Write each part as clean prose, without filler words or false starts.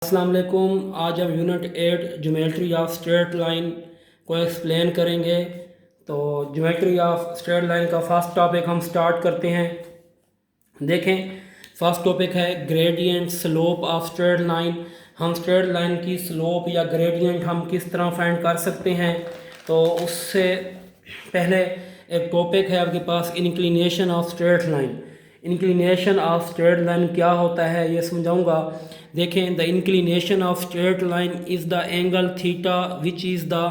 अस्सलाम वालेकुम। आज हम unit 8 geometry of straight line को एक्सप्लेन करेंगे। तो ज्योमेट्री ऑफ स्ट्रेट लाइन का फर्स्ट टॉपिक हम स्टार्ट करते हैं। देखें, फर्स्ट टॉपिक है gradient slope of straight line. हम स्ट्रेट लाइन की स्लोप या ग्रेडियंट हम किस तरह फाइंड कर सकते हैं। तो उससे पहले एक टॉपिक है आपके पास inclination of straight line. Inclination of straight line क्या होता है ये समझाऊंगा। देखें, the inclination of straight line is the angle theta which is the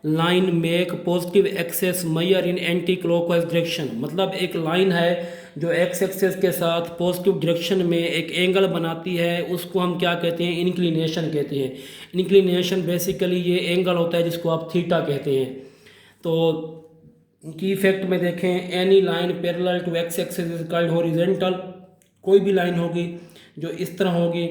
line make positive axis measure in anti clockwise direction. मतलब एक लाइन है जो एक्स एक्सेस के साथ पॉजिटिव डायरेक्शन में एक एंगल बनाती है, उसको हम क्या कहते हैं, इंक्लिनेशन कहते हैं। इंक्लिनेशन बेसिकली ये एंगल होता है जिसको आप थीटा कहते हैं। तो की इफेक्ट में देखें, any line parallel to X axis is called horizontal. कोई भी लाइन होगी जो इस तरह होगी,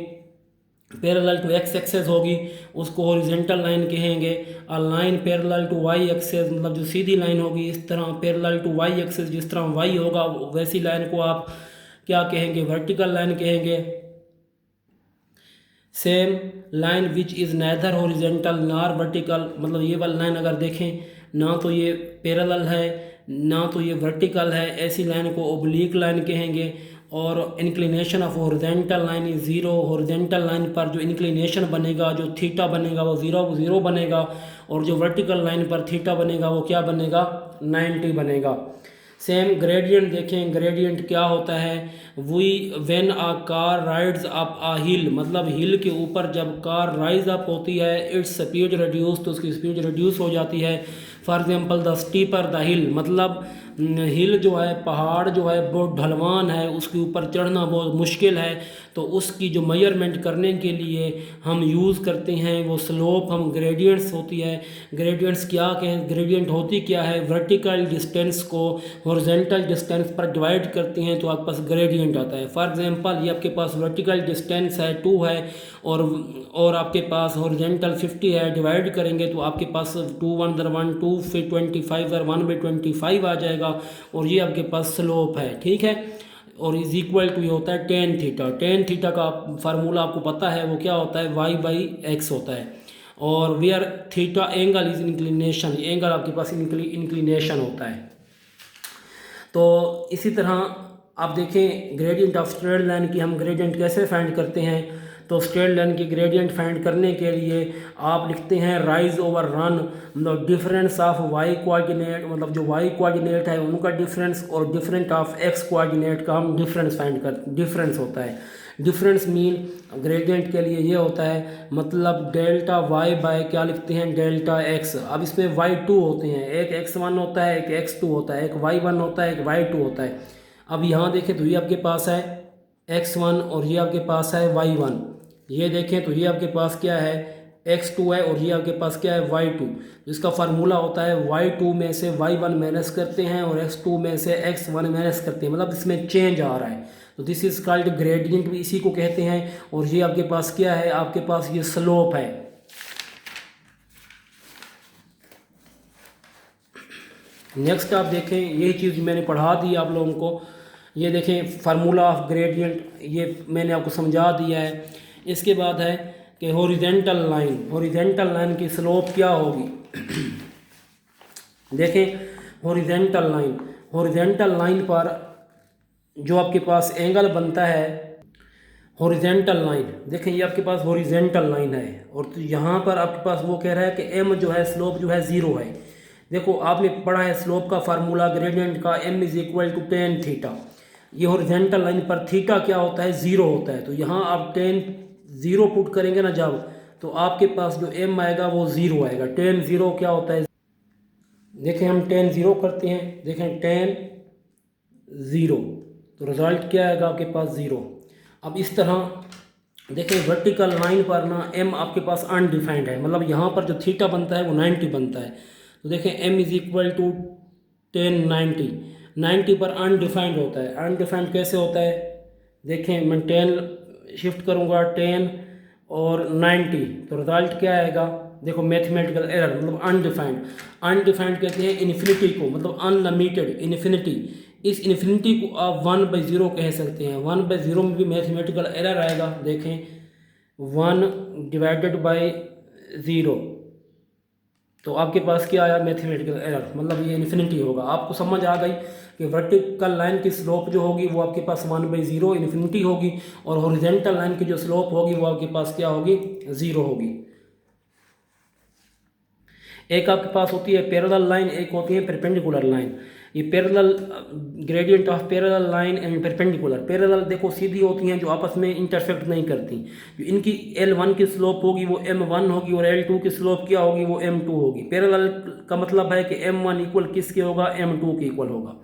पैरेलल टू एक्स एक्सिस होगी, उसको हॉरिजॉन्टल लाइन कहेंगे। और line parallel to Y axis, मतलब जो सीधी लाइन होगी इस तरह पैरेलल टू वाई एक्सिस, जिस तरह वाई होगा वैसी लाइन को आप क्या कहेंगे, वर्टिकल लाइन कहेंगे। Same line which is neither horizontal nor vertical, मतलब ये वाली लाइन अगर देखें ना तो ये पैरेलल है ना तो ये वर्टिकल है, ऐसी लाइन को ओब्लीक लाइन कहेंगे। और inclination of horizontal line is zero. Horizontal line पर जो इंक्लिनेशन बनेगा, जो थीटा बनेगा वो ज़ीरो बनेगा, और जो वर्टिकल लाइन पर थीटा बनेगा वो क्या बनेगा, 90 बनेगा। सेम ग्रेडियंट देखें, ग्रेडियंट क्या होता है, we when a car rides up a hill, मतलब हिल के ऊपर जब कार राइज अप होती है, इट्स स्पीड रिड्यूस, तो उसकी स्पीड रिड्यूस हो जाती है। For example the steeper the hill, मतलब हिल जो है, पहाड़ जो है बहुत ढलवान है, उसके ऊपर चढ़ना बहुत मुश्किल है, तो उसकी जो मेजरमेंट करने के लिए हम यूज़ करते हैं वो स्लोप, हम ग्रेडियंट्स होती है। ग्रेडियंट्स क्या कहें, ग्रेडियंट होती क्या है, वर्टिकल डिस्टेंस को हॉरिजॉन्टल डिस्टेंस पर डिवाइड करते हैं तो आपके पास ग्रेडियंट आता है। फॉर एग्जांपल ये आपके पास वर्टिकल डिस्टेंस है 2 है, और आपके पास हॉरिजॉन्टल 50 है, डिवाइड करेंगे तो आपके पास 2 1 1 2 फिर 25 1/25 आ जाएगा, और ये आपके पास स्लोप है, ठीक है। और इज इक्वल टू ये होता है टेन थीटा। टेन थीटा का फार्मूला आपको पता है, वो क्या होता है, y/x होता है। और where theta angle is inclination, angle आपके पास इंक्लिनेशन होता है। तो इसी तरह आप देखें ग्रेडियंट ऑफ स्ट्रेट लाइन की हम ग्रेडियंट कैसे फाइंड करते हैं। तो स्ट्रेट लाइन की ग्रेडियंट फाइंड करने के लिए आप लिखते हैं राइज ओवर रन, मतलब डिफरेंस ऑफ वाई कोऑर्डिनेट, मतलब जो वाई कोऑर्डिनेट है उनका डिफरेंस, और डिफरेंट ऑफ एक्स कोऑर्डिनेट का हम डिफरेंस फाइंड कर, डिफरेंस होता है। डिफरेंस मीन ग्रेडियंट के लिए ये होता है, मतलब डेल्टा वाई बाय क्या लिखते हैं, डेल्टा एक्स। अब इसमें y2 होते हैं, एक x1 होता है, एक x2 होता है, एक y1 होता है, एक y2 होता है। अब यहाँ देखें तो ये आपके पास है x1 और ये आपके पास है y1। ये देखें तो ये आपके पास क्या है, x2 है, और ये आपके पास क्या है, y2। इसका फार्मूला होता है y2 में से y1 माइनस करते हैं और x2 में से x1 माइनस करते हैं, मतलब इसमें चेंज आ रहा है, तो दिस इज कॉल्ड ग्रेडियंट, भी इसी को कहते हैं। और ये आपके पास क्या है, आपके पास ये स्लोप है। नेक्स्ट आप देखें, यही चीज़ मैंने पढ़ा दी आप लोगों को। ये देखें फार्मूला ऑफ ग्रेडियंट, ये मैंने आपको समझा दिया है। इसके बाद है कि हॉरिजॉन्टल लाइन, हॉरिजॉन्टल लाइन की स्लोप क्या होगी। देखें हॉरिजॉन्टल लाइन, हॉरिजॉन्टल लाइन पर जो आपके पास एंगल बनता है, हॉरिजॉन्टल लाइन, देखें ये आपके पास हॉरिजॉन्टल लाइन है, और तो यहाँ पर आपके पास वो कह रहा है कि एम जो है, स्लोप जो है 0 है। देखो आपने पढ़ा है स्लोप का फार्मूला ग्रेडियंट का, m is equal to tan theta. ये हॉरिजॉन्टल लाइन पर थीटा क्या होता है, 0 होता है। तो यहाँ आप 0 पुट करेंगे ना जब, तो आपके पास जो m आएगा वो 0 आएगा। 0 क्या होता है, देखें हम 0 करते हैं, देखें 0, तो रिजल्ट क्या आएगा आपके पास 0। अब इस तरह देखें वर्टिकल लाइन पर ना m आपके पास अनडिफाइंड है, मतलब यहाँ पर जो थीटा बनता है वो 90 बनता है। तो देखें m इज इक्वल टू 90 पर अनडिफाइंड होता है। अनडिफाइंड कैसे होता है, देखें मैं 10 शिफ्ट करूँगा, 10 और 90, तो रिजल्ट क्या आएगा, देखो मैथमेटिकल एरर, मतलब अनडिफाइंड। अनडिफाइंड कहते हैं इन्फिनिटी को, मतलब अनलिमिटेड, इन्फिनिटी। इस इन्फिनिटी को आप 1/0 कह सकते हैं। 1/0 में भी मैथमेटिकल एरर आएगा। देखें 1/0, तो आपके पास क्या आया, मैथमेटिकल एरर, मतलब ये इन्फिनिटी होगा। आपको समझ आ गई कि वर्टिकल लाइन की स्लोप जो होगी वो आपके पास 1/0 इन्फिनिटी होगी, और हॉरिजॉन्टल लाइन की जो स्लोप होगी वो आपके पास क्या होगी, 0 होगी। एक आपके पास होती है पैरेलल लाइन, एक होती है परपेंडिकुलर लाइन। ये parallel, gradient of parallel line and perpendicular. Parallel देखो सीधी होती हैं, जो आपस में इंटरसेक्ट नहीं करती। जो इनकी L1 की स्लोप होगी वो M1 होगी, और L2 की स्लोप क्या होगी, वो M2 होगी। पैरेलल का मतलब है कि M1 इक्वल किसके होगा, M2 के इक्वल होगा।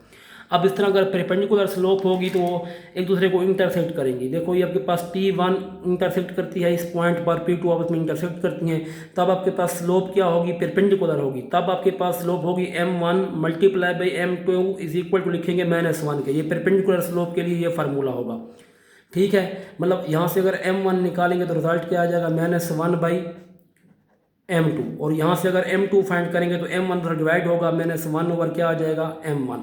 अब इस तरह अगर परपेंडिकुलर स्लोप होगी तो वो एक दूसरे को इंटरसेक्ट करेंगी। देखो ये आपके पास P1 इंटरसेक्ट करती है इस पॉइंट पर, P2 आपस में इंटरसेक्ट करती हैं, तब आपके पास स्लोप क्या होगी, परपेंडिकुलर होगी। तब आपके पास स्लोप होगी M1 multiply by M2 is equal to लिखेंगे -1 के। ये परपेंडिकुलर स्लोप के लिए ये फार्मूला होगा, ठीक है। मतलब यहाँ से अगर M1 निकालेंगे तो रिजल्ट क्या आ जाएगा, -1/M2, और यहाँ से अगर M2 फाइंड करेंगे तो M1 पर डिवाइड होगा, -1 ओवर क्या आ जाएगा, M1।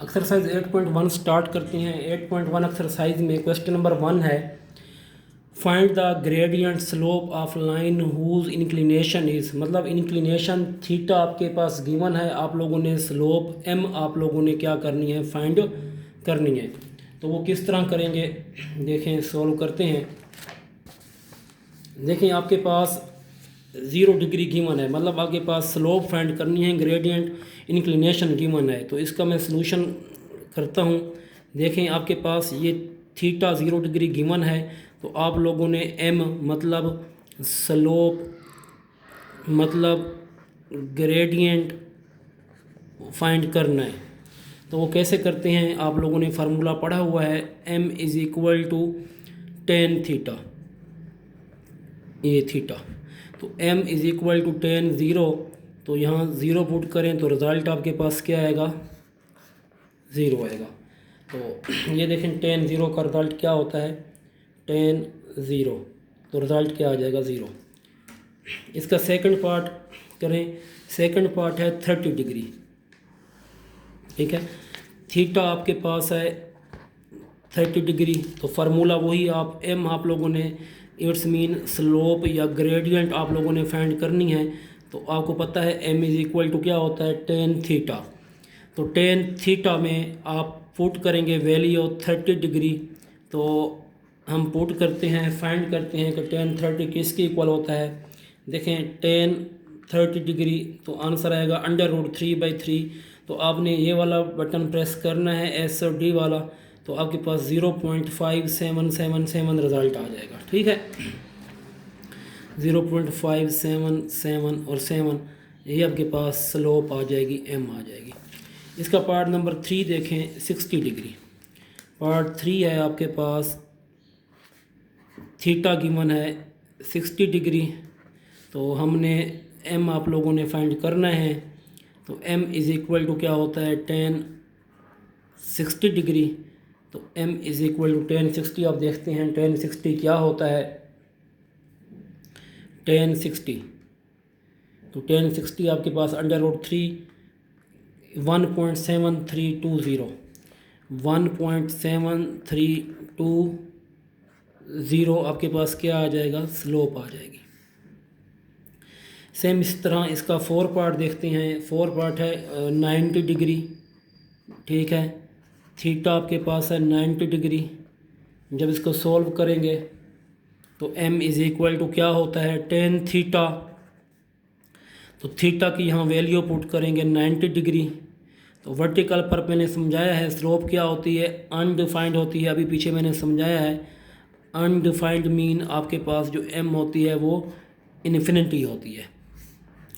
एक्सरसाइज 8.1 स्टार्ट करते हैं। 8.1 एक्सरसाइज में क्वेश्चन नंबर 1 है, find the gradient slope of line whose inclination is, मतलब इंक्लिनेशन थीटा आपके पास गिवन है, आप लोगों ने स्लोप m आप लोगों ने क्या करनी है, फाइंड करनी है। तो वो किस तरह करेंगे, देखें सॉल्व करते हैं। देखें आपके पास 0 डिग्री गिवन है, मतलब आपके पास स्लोप फाइंड करनी है, ग्रेडियंट इंक्लिनेशन गिवन है। तो इसका मैं सलूशन करता हूँ। देखें आपके पास ये थीटा 0 डिग्री गिवन है, तो आप लोगों ने m मतलब स्लोप मतलब ग्रेडियंट फाइंड करना है। तो वो कैसे करते हैं, आप लोगों ने फार्मूला पढ़ा हुआ है, m is equal to tan theta, ये थीटा। तो m is equal to tan 0, तो यहाँ 0 पुट करें तो रिज़ल्ट आपके पास क्या आएगा, 0 आएगा। तो ये देखें tan 0 का रिज़ल्ट क्या होता है, tan 0, तो रिज़ल्ट क्या आ जाएगा, 0। इसका सेकंड पार्ट करें। सेकंड पार्ट है 30 डिग्री, ठीक है। थीटा आपके पास है 30 डिग्री, तो फार्मूला वही आप m आप लोगों ने इट्स मीन स्लोप या ग्रेडियंट आप लोगों ने फाइंड करनी है। तो आपको पता है m इज़ इक्वल टू क्या होता है, tan थीटा। तो tan थीटा में आप पुट करेंगे वैल्यू 30 डिग्री, तो हम पुट करते हैं, फाइंड करते हैं कि tan 30 किसके इक्वल होता है। देखें tan 30 डिग्री, तो आंसर आएगा √3/3। तो आपने ये वाला बटन प्रेस करना है, S और D वाला, तो आपके पास 0.5777 रिज़ल्ट आ जाएगा, ठीक है। 0.577 और 7, ये आपके पास स्लोप आ जाएगी, m आ जाएगी। इसका पार्ट नंबर 3 देखें, 60 डिग्री। पार्ट 3 है आपके पास, थीटा गिवन है 60 डिग्री, तो हमने m आप लोगों ने फाइंड करना है। तो m इज़ इक्वल टू क्या होता है, tan 60 डिग्री। तो m is equal to tan 60, आप देखते हैं tan 60 क्या होता है, tan 60, तो tan 60 आपके पास √3 1.7320 1.7320 आपके पास क्या आ जाएगा, स्लोप आ जाएगी। सेम इस तरह इसका 4 पार्ट देखते हैं। 4 पार्ट है 90 डिग्री, ठीक है। थीटा आपके पास है 90 डिग्री। जब इसको सॉल्व करेंगे तो m इज़ इक्वल टू क्या होता है, tan थीटा। तो थीटा की यहाँ वैल्यू पुट करेंगे 90 डिग्री। तो वर्टिकल पर मैंने समझाया है स्लोप क्या होती है, अनडिफाइंड होती है, अभी पीछे मैंने समझाया है। अनडिफाइंड मीन आपके पास जो m होती है वो इन्फिनिटी होती है,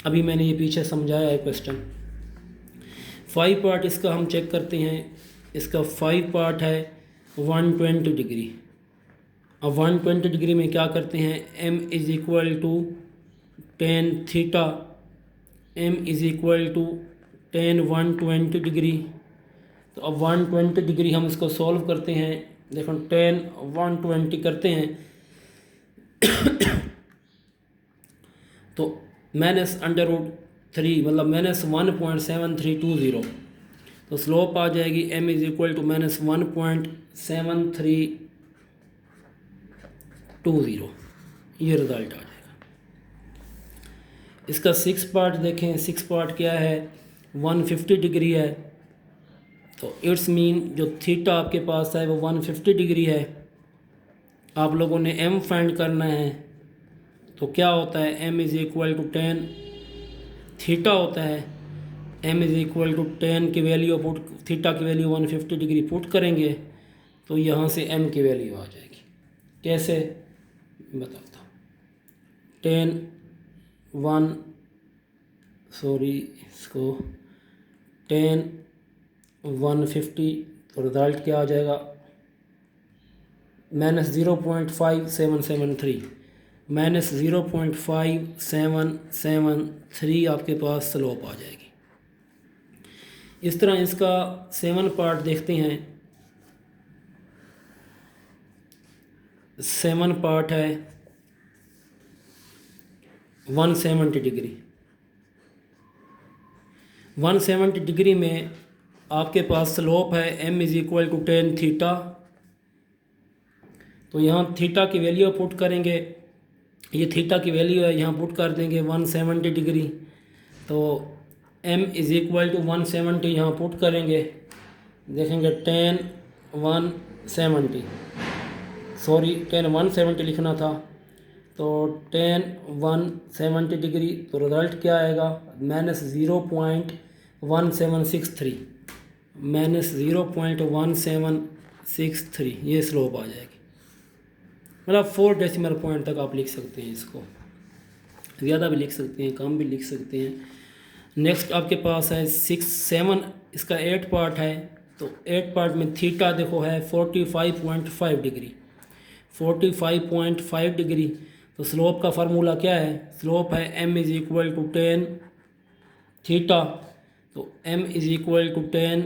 अभी मैंने ये पीछे समझाया है क्वेश्चन। 5 पार्ट इसका हम चेक करते हैं। इसका 5 पार्ट है 120 डिग्री। अब 120 डिग्री में क्या करते हैं, m is equal to tan theta, m is equal to tan 120 degree. तो अब 120 डिग्री हम इसको सॉल्व करते हैं। देखो tan 120 करते हैं तो -√3 मतलब -1.7320, तो स्लोप आ जाएगी m इज़ इक्वल टू -1.73 20, ये रिज़ल्ट आ जाएगा। इसका 6 पार्ट देखें, 6 पार्ट क्या है, 150 डिग्री है, तो इट्स मीन जो थीटा आपके पास है वो 150 डिग्री है। आप लोगों ने m फाइंड करना है, तो क्या होता है, m is equal to 10 theta होता है। m इज़ इक्वल टू 10 की वैल्यू पुट, थीटा की वैल्यू 150 डिग्री पुट करेंगे तो यहाँ से m की वैल्यू आ जाएगी। कैसे बताता हूँ, 10 1 सॉरी इसको 10 150, तो रिज़ल्ट क्या आ जाएगा, -0.5773, -0.5773 आपके पास स्लोप आ जाएगी। इस तरह इसका 7 पार्ट देखते हैं। 7 पार्ट है 170 डिग्री। 170 डिग्री में आपके पास स्लोप है m is equal to 10 theta, तो यहाँ थीटा की वैल्यू पुट करेंगे, ये थीटा की वैल्यू है, यहाँ पुट कर देंगे 170 डिग्री, तो m इज़ इक्वल टू 170 यहाँ पुट करेंगे, देखेंगे 10 170 सॉरी 10 170 लिखना था, तो 10 170 डिग्री, तो रिज़ल्ट क्या आएगा, -0.1763, -0.1763 ये स्लोप आ जाएगी। मतलब 4 डेसिमल पॉइंट तक आप लिख सकते हैं, इसको ज़्यादा भी लिख सकते हैं, कम भी लिख सकते हैं। नेक्स्ट आपके पास है 6 7, इसका 8 पार्ट है, तो 8 पार्ट में थीटा देखो है 45.5 डिग्री, 45.5 डिग्री, तो स्लोप का फार्मूला क्या है, स्लोप है m is equal to 10 theta, तो m is equal to 10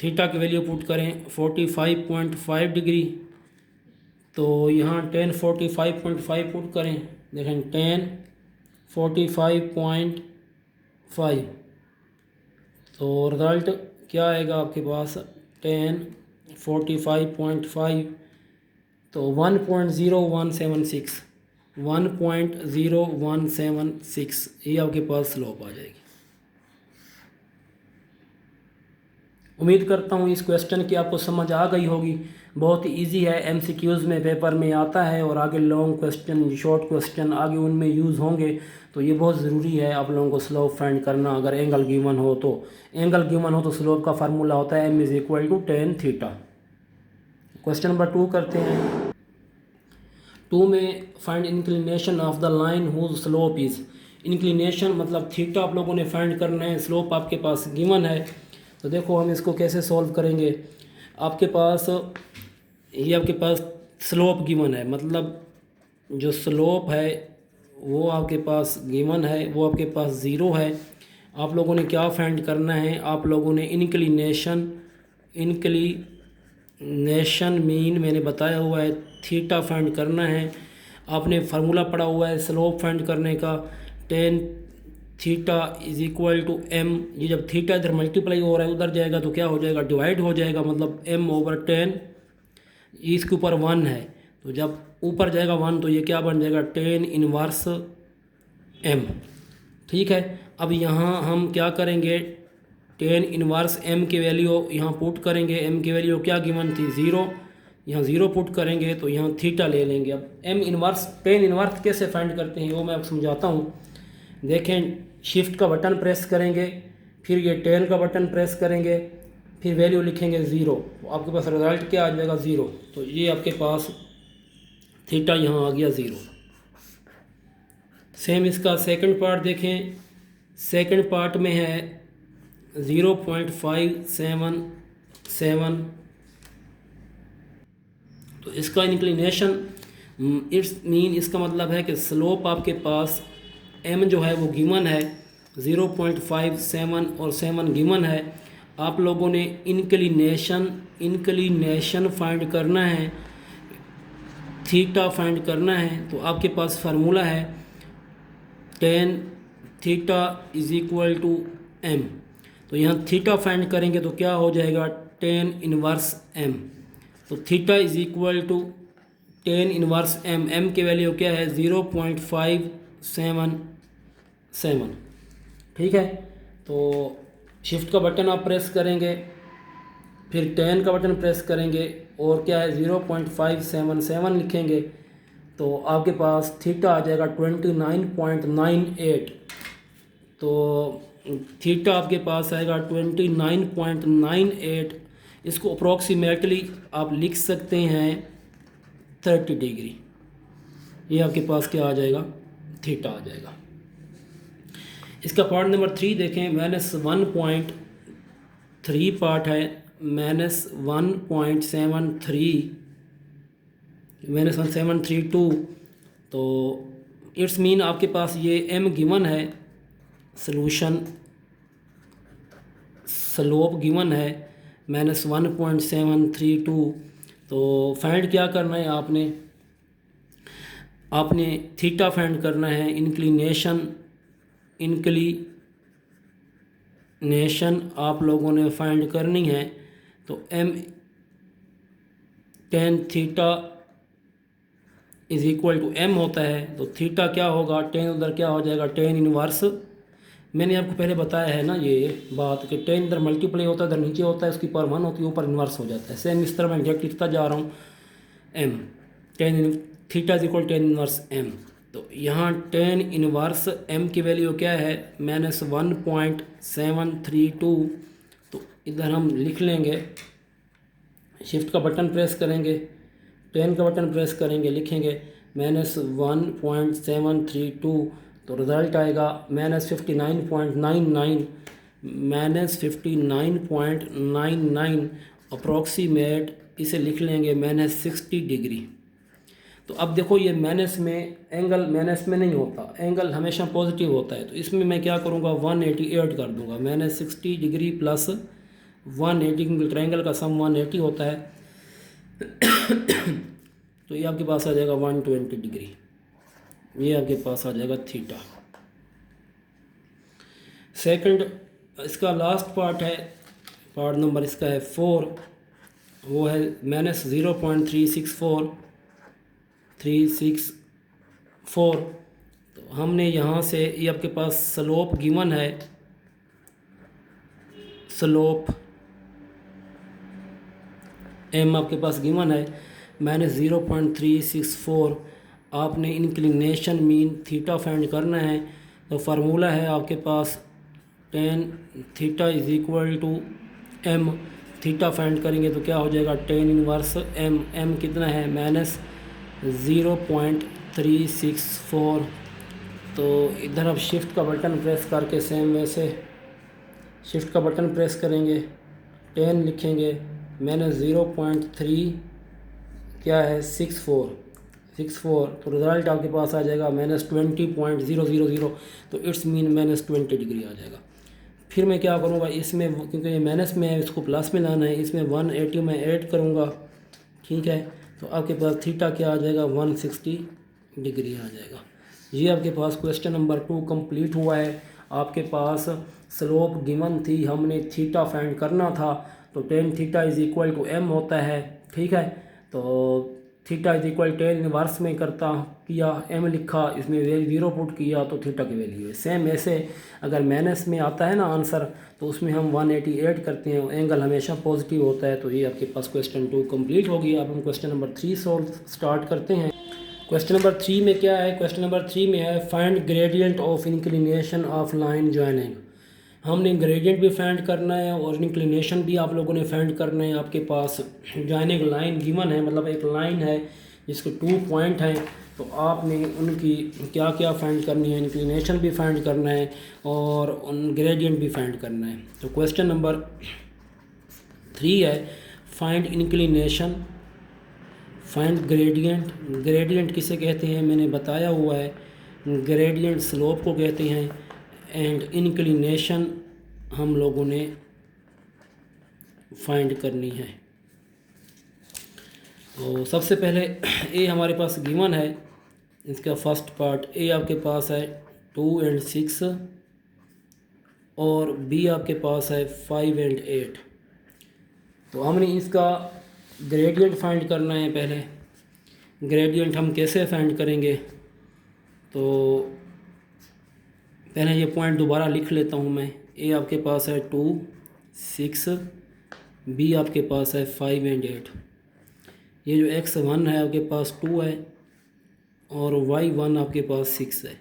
theta की वैल्यू पुट करें 45.5 डिग्री, तो यहाँ 10 45.5 पुट करें, देखें 10 45.5, तो रिज़ल्ट क्या आएगा आपके पास, 10 45.5, तो 1.0176 1.0176 ये आपके पास स्लोप आ जाएगी। उम्मीद करता हूँ इस क्वेश्चन की आपको समझ आ गई होगी। बहुत ही ईजी है, MCQs में पेपर में आता है, और आगे लॉन्ग क्वेश्चन शॉर्ट क्वेश्चन आगे उनमें यूज़ होंगे, तो ये बहुत ज़रूरी है आप लोगों को स्लोप फाइंड करना। अगर एंगल गिवन हो तो स्लोप का फार्मूला होता है m is equal to 10 theta. Question number 2 करते हैं। 2 में find inclination of the line whose slope is, inclination मतलब थीटा आप लोगों ने फाइंड करना है, स्लोप आपके पास गिवन है, तो देखो हम इसको कैसे सॉल्व करेंगे। आपके पास स्लोप गिवन है, मतलब जो स्लोप है वो आपके पास गिवन है, वो आपके पास 0 है। आप लोगों ने क्या फाइंड करना है, आप लोगों ने इंक्लिनेशन मीन मैंने बताया हुआ है, थीटा फाइंड करना है। आपने फार्मूला पढ़ा हुआ है स्लोप फाइंड करने का, 10 theta is equal to m, ये जब थीटा इधर मल्टीप्लाई हो रहा है उधर जाएगा तो क्या हो जाएगा, डिवाइड हो जाएगा, मतलब m/10, इसके ऊपर 1 है, तो जब ऊपर जाएगा 1 तो ये क्या बन जाएगा, 10 इनवर्स m। ठीक है, अब यहाँ हम क्या करेंगे, 10 इनवर्स m की वैल्यू यहाँ पुट करेंगे, m की वैल्यू क्या गिवन थी 0, यहाँ 0 पुट करेंगे तो यहाँ थीटा ले लेंगे। अब m इनवर्स 10 इनवर्स कैसे फाइंड करते हैं वो मैं आपको समझाता हूँ। देखें, शिफ्ट का बटन प्रेस करेंगे, फिर ये 10 का बटन प्रेस करेंगे, फिर वैल्यू लिखेंगे 0, तो आपके पास रिज़ल्ट क्या आ जाएगा 0, तो ये आपके पास थीटा यहाँ आ गया 0। सेम इसका सेकंड पार्ट देखें, सेकंड पार्ट में है 0.577, तो इसका इंक्लिनेशन इट्स मीन, इसका मतलब है कि स्लोप आपके पास m जो है वो गिवन है 0.57 और 7 गिवन है। आप लोगों ने इंक्लिनेशन फाइंड करना है, थीटा फाइंड करना है, तो आपके पास फार्मूला है 10 theta is equal to m, तो यहाँ थीटा फाइंड करेंगे तो क्या हो जाएगा 10 इनवर्स m, तो theta is equal to ten inverse m, m की वैल्यू क्या है 0.577। ठीक है, तो शिफ्ट का बटन आप प्रेस करेंगे, फिर टेन का बटन प्रेस करेंगे और क्या है 0.577 लिखेंगे, तो आपके पास थीटा आ जाएगा 29.98। तो थीटा आपके पास आएगा 29.98। इसको अप्रॉक्सीमेटली आप लिख सकते हैं 30 डिग्री। ये आपके पास क्या आ जाएगा, थीटा आ जाएगा। इसका पार्ट नंबर 3 देखें, -1.3 पार्ट है, -1.732। तो इट्स मीन आपके पास ये एम गिवन है, सॉल्यूशन स्लोप गिवन है -1.732। तो फाइंड क्या करना है आपने थीटा फाइंड करना है, इंक्लिनेशन आप लोगों ने फाइंड करनी है। तो m ten theta is equal to m होता है, तो थीटा क्या होगा, टेन उधर क्या हो जाएगा, टेन इनवर्स। मैंने आपको पहले बताया है ना ये बात कि टेन इधर मल्टीप्लाई होता है, इधर नीचे होता है, उसकी पावर 1 होती है, ऊपर इन्वर्स हो जाता है। सेम इस तरह मैं एग्जैक्ट लिखता जा रहा हूँ, m ten theta is equal ten inverse m. तो यहाँ टेन इनवर्स एम की वैल्यू क्या है, -1.732। तो इधर हम लिख लेंगे, शिफ्ट का बटन प्रेस करेंगे, टेन का बटन प्रेस करेंगे, लिखेंगे -1.732। तो रिज़ल्ट आएगा -59.99, -59.99 अप्रॉक्सीमेट। इसे लिख लेंगे -60 डिग्री। तो अब देखो ये माइनस में एंगल माइनस में नहीं होता, एंगल हमेशा पॉजिटिव होता है। तो इसमें मैं क्या करूँगा 188 कर दूँगा, -60 डिग्री प्लस 180, क्योंकि ट्रायंगल का सम 180 होता है। तो ये आपके पास आ जाएगा 120 डिग्री, ये आपके पास आ जाएगा थीटा। सेकंड इसका लास्ट पार्ट है, पार्ट नंबर इसका है 4, वो है -0.364। तो हमने यहाँ से ये आपके पास स्लोप गिवन है, स्लोप एम आपके पास गिवन है -0.364। आपने इंक्लिनेशन मीन थीटा फाइंड करना है। तो फार्मूला है आपके पास tan theta is equal to m. Theta find करेंगे तो क्या हो जाएगा, टेन इनवर्स एम। एम कितना है, -0.364। तो इधर अब शिफ्ट का बटन प्रेस करके सेम वैसे शिफ्ट का बटन प्रेस करेंगे, 10 लिखेंगे, -0.3 क्या है 64। तो रिज़ल्ट आपके पास आ जाएगा -20.000। तो इट्स मीन -20 डिग्री आ जाएगा। फिर मैं क्या करूँगा इसमें, क्योंकि ये माइनस में है इसको प्लस में लाना है, इसमें 180 में ऐड करूँगा। ठीक है, तो आपके पास थीटा क्या आ जाएगा 160 डिग्री आ जाएगा। ये आपके पास क्वेश्चन नंबर 2 कंप्लीट हुआ है। आपके पास स्लोप गिवन थी, हमने थीटा फाइंड करना था। तो ten theta is equal to m होता है। ठीक है, तो theta is equal ten inverse में किया, एम लिखा, इसमें 0 पुट किया तो थीटा की वैल्यू है। सेम ऐसे अगर माइनस में आता है ना आंसर, तो उसमें हम 188 करते हैं, एंगल हमेशा पॉजिटिव होता है। तो ये आपके पास क्वेश्चन 2 कंप्लीट हो गया। अब हम क्वेश्चन नंबर 3 सॉल्व स्टार्ट करते हैं। क्वेश्चन नंबर 3 में क्या है, क्वेश्चन नंबर 3 में है find gradient of inclination of line joining. हमने ग्रेडियंट भी फाइंड करना है और इंक्लिनेशन भी आप लोगों ने फाइंड करना है। आपके पास जॉइनिंग लाइन गिवन है, मतलब एक लाइन है जिसके 2 पॉइंट हैं, तो आपने उनकी क्या क्या फाइंड करनी है, इंक्लिनेशन भी फाइंड करना है और उन ग्रेडियंट भी फाइंड करना है। तो क्वेश्चन नंबर 3 है find inclination, find gradient. Gradient किसे कहते हैं मैंने बताया हुआ है, ग्रेडियंट स्लोप को कहते हैं, एंड इंक्लिनेशन हम लोगों ने फाइंड करनी है। तो सबसे पहले ए हमारे पास गिवन है, इसका फर्स्ट पार्ट ए आपके पास है 2 और 6 और बी आपके पास है 5 और 8। तो हमने इसका ग्रेडियंट फाइंड करना है पहले। ग्रेडियंट हम कैसे फाइंड करेंगे, तो पहले ये पॉइंट दोबारा लिख लेता हूँ मैं। ए आपके पास है 2, 6, बी आपके पास है 5 एंड 8। ये जो x1 है आपके पास 2 है और y1 आपके पास 6 है।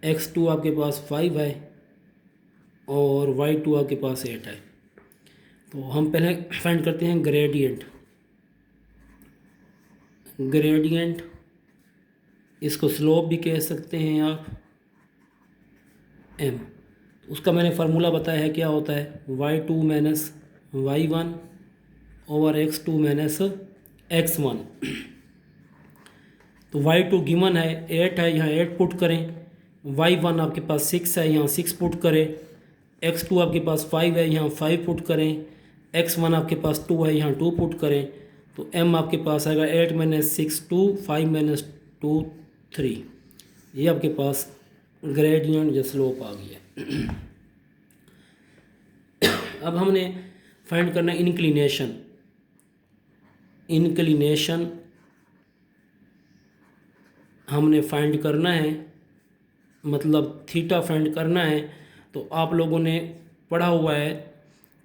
x2 आपके पास 5 है और y2 आपके पास 8 है। तो हम पहले फाइंड करते हैं ग्रेडियंट। ग्रेडियंट इसको स्लोप भी कह सकते हैं आप, m। उसका मैंने फार्मूला बताया है, क्या होता है y2 minus y1 over x2 minus x1। तो y2 गिवन है 8 है, यहाँ 8 पुट करें। y1 आपके पास 6 है, यहाँ 6 पुट करें। x2 आपके पास 5 है, यहाँ 5 पुट करें। x1 आपके पास 2 है, यहाँ 2 पुट करें। तो m आपके पास आएगा 8 माइनस 6 2, 5 माइनस 2 3। ये आपके पास ग्रेडियंट या स्लोप आ गया। अब हमने फाइंड करना है इंक्लिनेशन। इंक्लिनेशन हमने फाइंड करना है, मतलब थीटा फाइंड करना है। तो आप लोगों ने पढ़ा हुआ है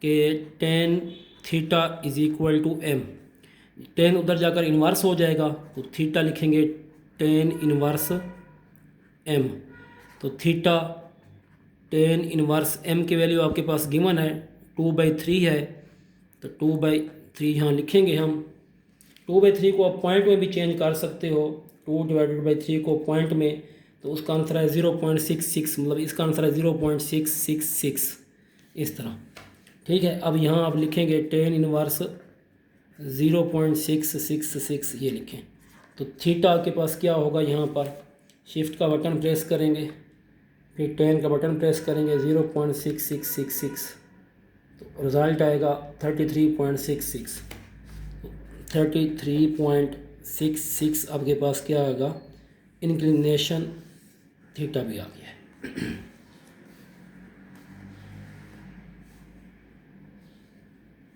कि tan theta is equal to m। tan उधर जाकर इन्वर्स हो जाएगा तो थीटा लिखेंगे tan इन्वर्स m। तो थीटा tan इन्वर्स m की वैल्यू आपके पास गिवन है 2/3 है। तो 2/3 यहाँ लिखेंगे हम। 2/3 को आप पॉइंट में भी चेंज कर सकते हो, 2/3 को पॉइंट में, तो उसका आंसर है 0.66, मतलब इसका आंसर है 0.666 इस तरह। ठीक है, अब यहाँ आप लिखेंगे tan इनवर्स 0.666 ये लिखें। तो थीटा के पास क्या होगा, यहाँ पर शिफ्ट का बटन प्रेस करेंगे, फिर tan का बटन प्रेस करेंगे 0.6666, तो रिज़ल्ट आएगा 33.66। 33.66 आपके पास क्या आएगा, इंक्लिनेशन थीटा भी आ गया है।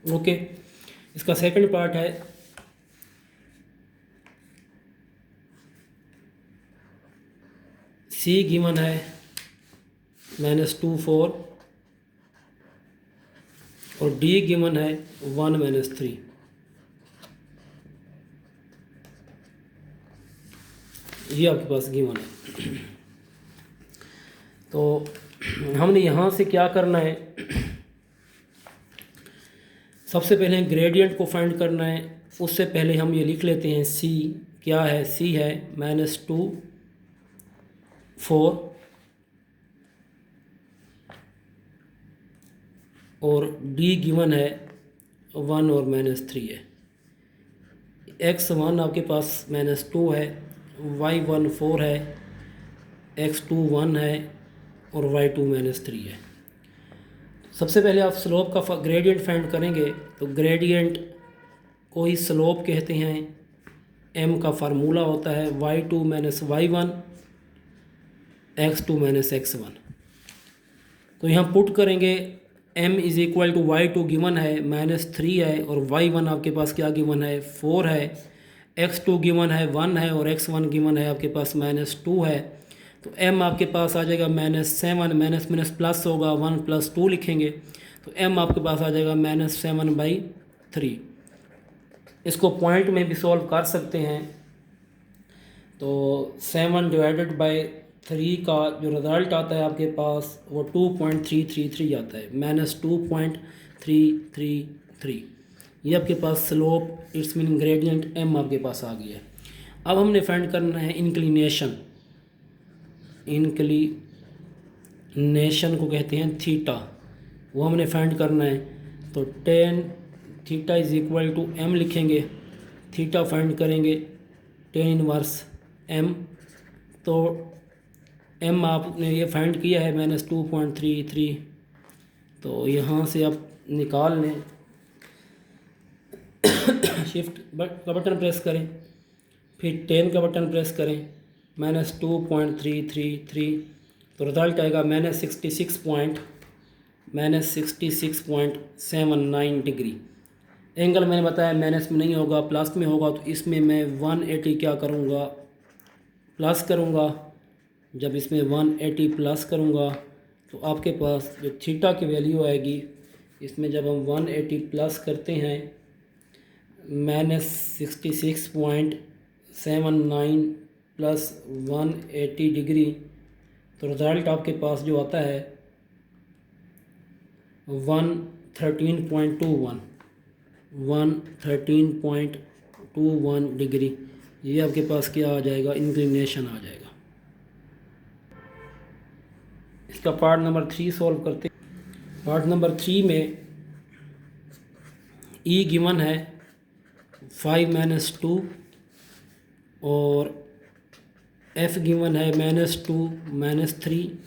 ओके, इसका सेकंड पार्ट है सी गिवन है -2 4 और डी गिवन है 1 - 3। ये आपके पास गिवन है। तो हमने यहाँ से क्या करना है, सबसे पहले ग्रेडियंट को फाइंड करना है। उससे पहले हम ये लिख लेते हैं सी क्या है। सी है -2 4 और डी गिवन है 1 और -3 है। x1 आपके पास -2 है, y1 4 है, x2 1 है और y2 -3 है। सबसे पहले आप स्लोप का ग्रेडियंट फाइंड करेंगे। तो ग्रेडियंट को ही स्लोप कहते हैं। m का फार्मूला होता है y2 - y1 x2 - x1। तो यहाँ पुट करेंगे m is equal to y2 given है -3 है और y1 आपके पास क्या गिवन है 4 है, x2 गिवन है 1 है और x1 गिवन है आपके पास -2 है। तो m आपके पास आ जाएगा -7, माइनस माइनस प्लस होगा 1 + 2 लिखेंगे। तो m आपके पास आ जाएगा -7/3। इसको पॉइंट में भी सॉल्व कर सकते हैं। तो 7/3 का जो रिज़ल्ट आता है आपके पास वो 2.333 आता है, -2.333। ये आपके पास slope it's mean gradient m आपके पास आ गया है। अब हमने फाइंड करना है इंक्लिनेशन। इंक्लिनेशन को कहते हैं थीटा, वो हमने फाइंड करना है। तो tan theta is equal to m लिखेंगे, थीटा फाइंड करेंगे tan इनवर्स m। तो m आपने ये फाइंड किया है -2.33। तो यहाँ से आप निकाल लें, शिफ्ट का बटन प्रेस करें, फिर tan का बटन प्रेस करें, -2.333। तो रिज़ल्ट आएगा -66.79 डिग्री। एंगल मैंने बताया माइनस में नहीं होगा, प्लस में होगा, तो इसमें मैं 180 क्या करूँगा, प्लस करूँगा। जब इसमें 180 प्लस करूँगा तो आपके पास जो थीटा की वैल्यू आएगी, इसमें जब हम 180 प्लस करते हैं -66.79 प्लस 180 डिग्री, तो रिज़ल्ट आपके पास जो आता है 113.21 डिग्री। ये आपके पास क्या आ जाएगा, इंक्लिनेशन आ जाएगा। इसका पार्ट नंबर 3 सॉल्व करते। पार्ट नंबर 3 में ई गिवन है 5 - 2 और एफ गिवन है -2 -3।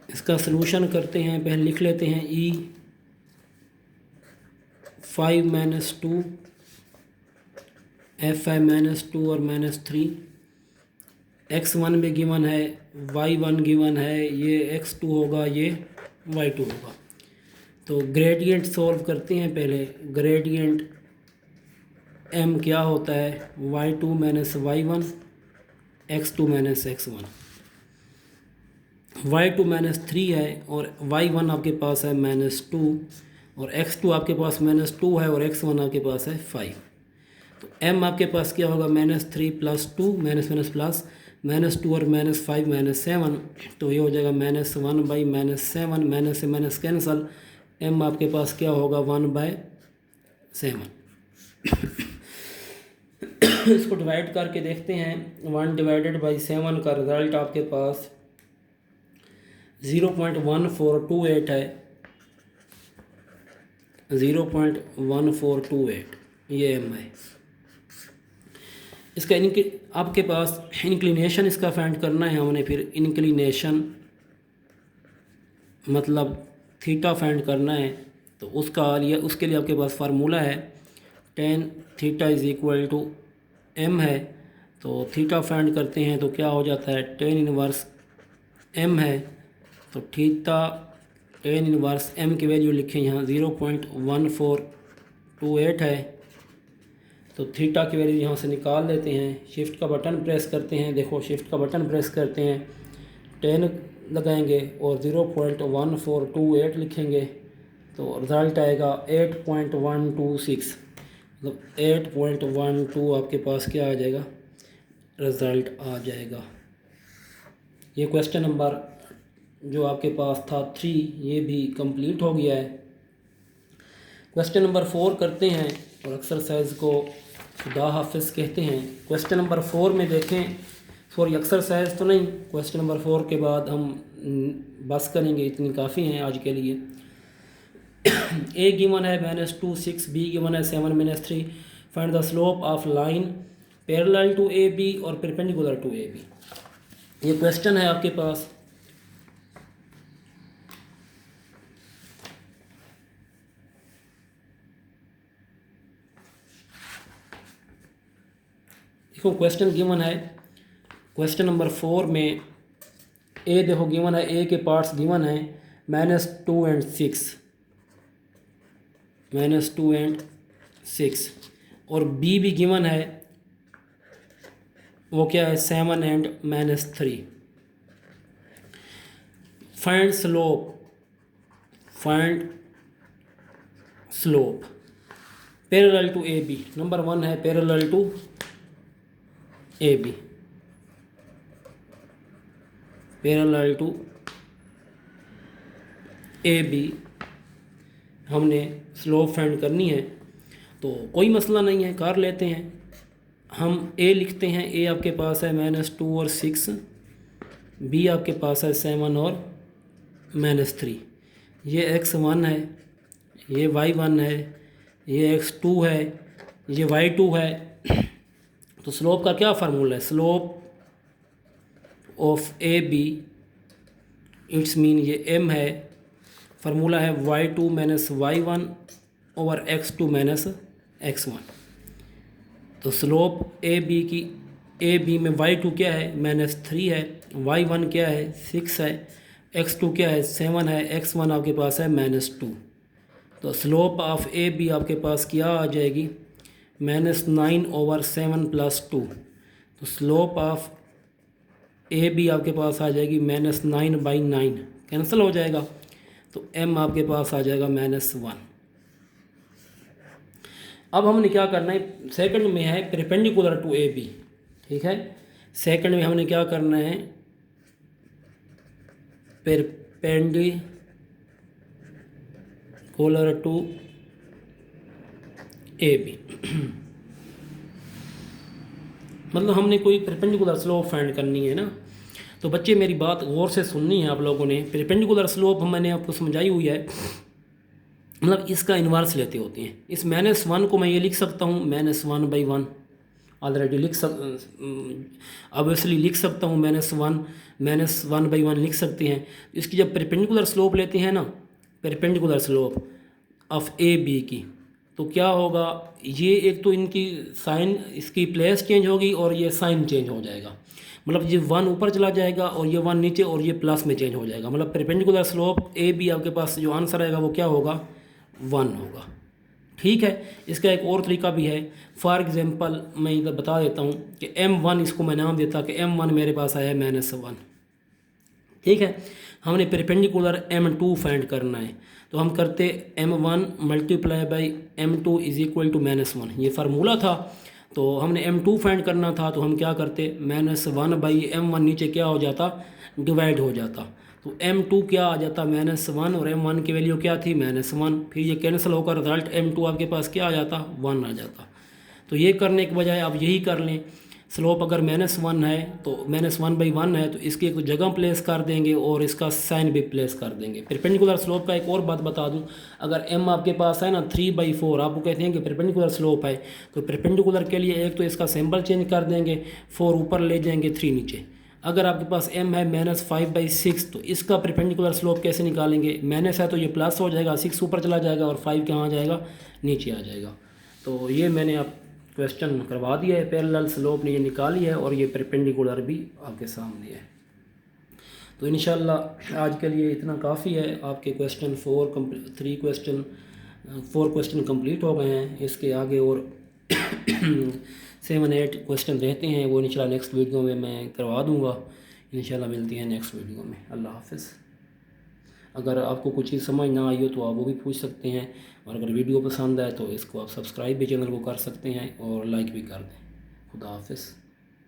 इसका सलूशन करते हैं, पहले लिख लेते हैं ई 5 - 2, एफ है -2 और -3। x1 में गिवन है, y1 गिवन है, ये x2 होगा, ये y2 होगा। तो ग्रेडियंट सॉल्व करते हैं पहले। ग्रेडियंट m क्या होता है, y2 - y1, x2 - x1। y2 -3 है और y1 आपके पास है -2 और x2 आपके पास -2 है और x1 आपके पास है 5। तो m आपके पास क्या होगा, -3 + 2, माइनस माइनस प्लस, -2 और -5 -7, तो ये हो जाएगा -1/-7, माइनस से माइनस कैंसल, m आपके पास क्या होगा 1/7। इसको डिवाइड करके देखते हैं, 1/7 का रिज़ल्ट आपके पास 0.1428 है, 0.1428 ये m है। इसका आपके पास इंक्लिनेशन इसका फाइंड करना है हमने। फिर इंक्लिनेशन मतलब थीटा फाइंड करना है, तो उसके लिए आपके पास फार्मूला है tan थीटा = m है। तो थीटा फाइंड करते हैं तो क्या हो जाता है, tan इनवर्स m है। तो थीटा tan इनवर्स m की वैल्यू लिखें यहाँ 0.1428 है। तो थीटा की वैल्यू यहाँ से निकाल लेते हैं, शिफ्ट का बटन प्रेस करते हैं। देखो शिफ्ट का बटन प्रेस करते हैं, 10 लगाएंगे और 0.1428 लिखेंगे, तो रिज़ल्ट आएगा 8.126, मतलब 8.12 आपके पास क्या आ जाएगा, रिज़ल्ट आ जाएगा। ये क्वेश्चन नंबर जो आपके पास था 3 ये भी कंप्लीट हो गया है। क्वेश्चन नंबर 4 करते हैं और एक्सरसाइज को खुदा हाफिज़ कहते हैं। क्वेश्चन नंबर 4 में देखें, सॉरी एक्सरसाइज तो नहीं, क्वेश्चन नंबर 4 के बाद हम बस करेंगे, इतनी काफ़ी हैं आज के लिए। ए गिवन है -2 6, बी गिवन है 7 -3। Find the slope of line parallel to A B और परपेंडिकुलर टू ए बी। ये क्वेश्चन है आपके पास। देखो क्वेश्चन गिवन है, क्वेश्चन नंबर 4 में ए देखो गिवन है, ए के पार्ट्स गिवन है -2 और 6, -2 और 6, और बी भी गिवन है, वो क्या है 7 और -3। Find slope parallel to A B. Number 1 है parallel to A B, parallel to A B हमने स्लोप फाइंड करनी है। तो कोई मसला नहीं है, कर लेते हैं। हम ए लिखते हैं, ए आपके पास है -2 और 6, बी आपके पास है 7 और -3। ये x1 है, ये y1 है, ये x2 है, ये y2 है। तो स्लोप का क्या फार्मूला है, slope of A B it's mean ये m है, फार्मूला है y2 - y1 over x2 - x1। तो स्लोप ए बी में y2 क्या है -3 है, y1 क्या है 6 है, x2 क्या है 7 है, x1 आपके पास है -2। तो स्लोप ऑफ ए बी आपके पास क्या आ जाएगी, -9/7 + 2। तो स्लोप ऑफ ए बी आपके पास आ जाएगी -9/9, कैंसिल हो जाएगा। तो m आपके पास आ जाएगा -1। अब हमने क्या करना है, सेकंड में है परपेंडिकुलर टू ए बी, ठीक है। सेकंड में हमने क्या करना है, परपेंडिकुलर टू ए बी मतलब हमने कोई परपेंडिकुलर स्लोप फाइंड करनी है ना। तो बच्चे मेरी बात गौर से सुननी है आप लोगों ने। परपेंडिकुलर स्लोप मैंने आपको समझाई हुई है, मतलब इसका इन्वर्स लेते होते हैं। इस -1 को मैं ये लिख सकता हूँ -1/1, ऑलरेडी ऑब्वियसली लिख सकता हूँ -1/1 लिख सकते हैं। इसकी जब परपेंडिकुलर स्लोप लेते हैं ना, perpendicular slope of A B की, तो क्या होगा, ये एक तो इनकी साइन, इसकी प्लेस चेंज होगी और ये साइन चेंज हो जाएगा। मतलब ये 1 ऊपर चला जाएगा और ये 1 नीचे और ये प्लस में चेंज हो जाएगा। मतलब परपेंडिकुलर स्लोप ए बी आपके पास जो आंसर आएगा वो क्या होगा, 1 होगा, ठीक है। इसका एक और तरीका भी है। फॉर एग्जांपल मैं इधर बता देता हूँ कि m1, इसको मैं नाम देता कि m1 मेरे पास आया -1, ठीक है। हमने परपेंडिकुलर m2 फाइंड करना है, तो हम करते m1 × m2 = -1, ये फार्मूला था। तो हमने m2 फाइंड करना था, तो हम क्या करते, -1/m1 नीचे क्या हो जाता, डिवाइड हो जाता। तो m2 क्या आ जाता, -1, और m1 की वैल्यू क्या थी, -1। फिर ये कैंसिल होकर रिजल्ट m2 आपके पास क्या आ जाता, 1 आ जाता। तो ये करने के बजाय आप यही कर लें, स्लोप अगर -1 है तो -1/1 है, तो इसकी एक जगह प्लेस कर देंगे और इसका साइन भी प्लेस कर देंगे। परपेंडिकुलर स्लोप का एक और बात बता दूं, अगर m आपके पास है ना 3/4, आपको कहते हैं कि परपेंडिकुलर स्लोप है, तो परपेंडिकुलर के लिए एक तो इसका सिंबल चेंज कर देंगे, 4 ऊपर ले जाएंगे, 3 नीचे। अगर आपके पास m है -5/6, तो इसका परपेंडिकुलर स्लोप कैसे निकालेंगे, माइनस है तो ये प्लस हो जाएगा, 6 ऊपर चला जाएगा और 5 कहाँ आ जाएगा, नीचे आ जाएगा। तो ये मैंने आप क्वेश्चन करवा दिया है, पैरेलल स्लोप ने ये निकाली है और ये परपेंडिकुलर भी आपके सामने है। तो इंशाल्लाह आज के लिए इतना काफ़ी है। आपके क्वेश्चन 4 क्वेश्चन कंप्लीट हो गए हैं। इसके आगे और 7-8 क्वेश्चन रहते हैं, वो इंशाल्लाह नेक्स्ट वीडियो में मैं करवा दूँगा। इंशाल्लाह मिलती हैं नेक्स्ट वीडियो में। अल्लाह हाफ़िज़। अगर आपको कुछ चीज़ समझ ना आई हो तो आप वो भी पूछ सकते हैं, और अगर वीडियो पसंद आए तो इसको आप सब्सक्राइब भी चैनल को कर सकते हैं और लाइक भी कर दें। खुदा हाफ़िज़।